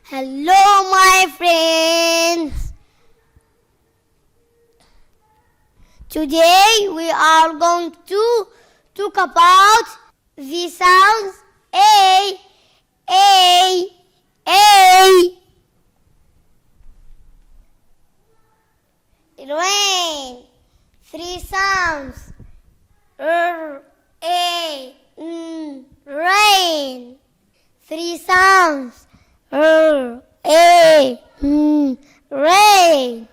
Hello, my friends. Today we are going to talk about the sounds A, A, A. Rain. 3 sounds. R, A, N, rain. 3 sounds. R, A, N, rain.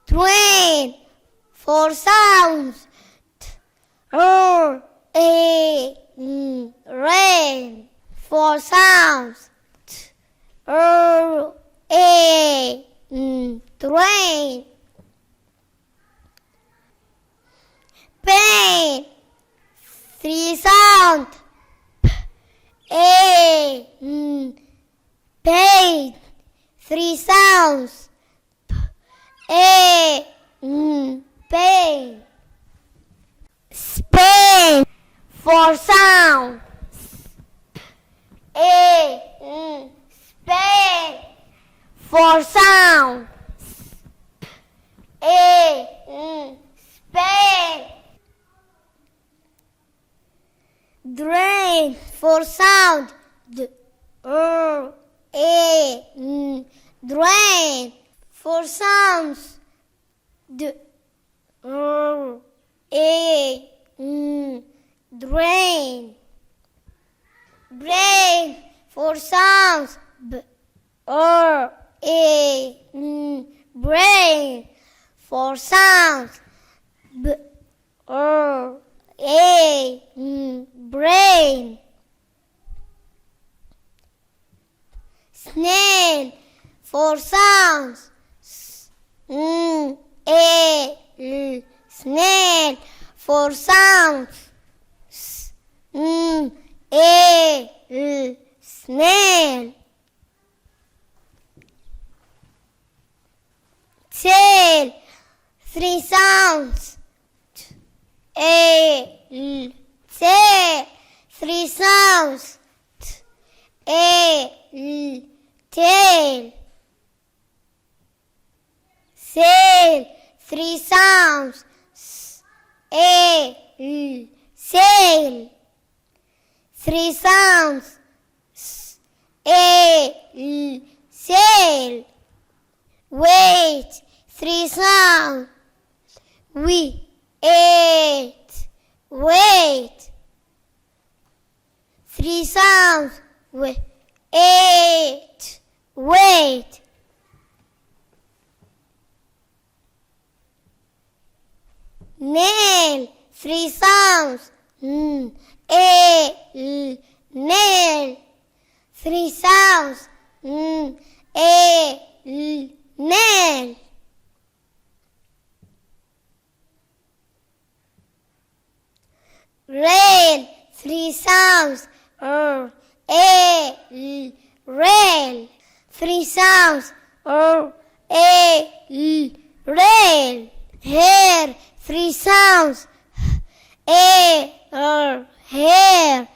Train. 4 sounds. T, R, A, N, rain. 4 sounds. T, R, A, N, train. Pain. 3 sounds. P, A, N, pain. 3 sounds. P, A, N, pain. Spain. 4 sounds. P, A, N, Spain. 4 sounds. P, A, N, Spain. Drain. 4 sounds. D, R, A, N, drain. 4 sounds. D, R, A, N, drain. Brain. 4 sounds. B, R, A, N, brain. 4 sounds. B, R, A, N, brain. Snail. 4 sounds. S, N, A, L, snail. 4 sounds. S, N, A, L, snail. Tail. 3 sounds. T, A, L, tail. 3 sounds. T, A, L, tail. Sail. 3 sounds. S, A, L, sail. 3 sounds. S, A, L, sail. Wait. 3 sounds. We ate. Wait. 3 sounds. We ate. Wait. Nail. 3 sounds. N, A, L, nail. 3 sounds. N, A, L, nail. Rail. 3 sounds. R, A, L, rail. 3 sounds. R, A, L, rail. Hair. 3 sounds. A, R, hair.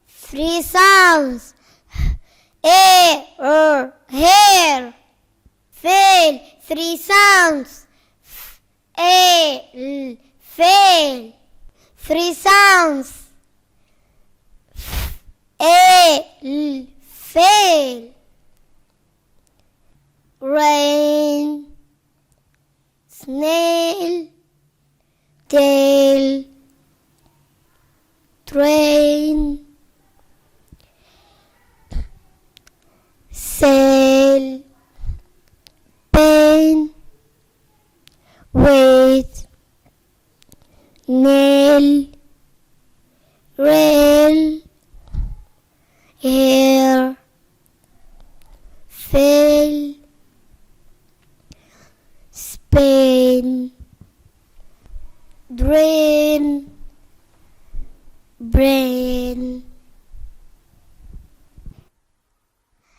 3 sounds. A, R, hair. Fail. 3 sounds. F, A, L, fail. 3 sounds. F, A, L, fail. Rain. Snail. Tail. Train. Sail. Pain. Wait. Nail. Rail. Hair. Fail. Spain. Drain. Brain.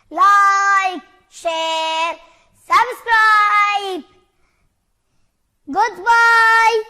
Like, share, subscribe. Goodbye.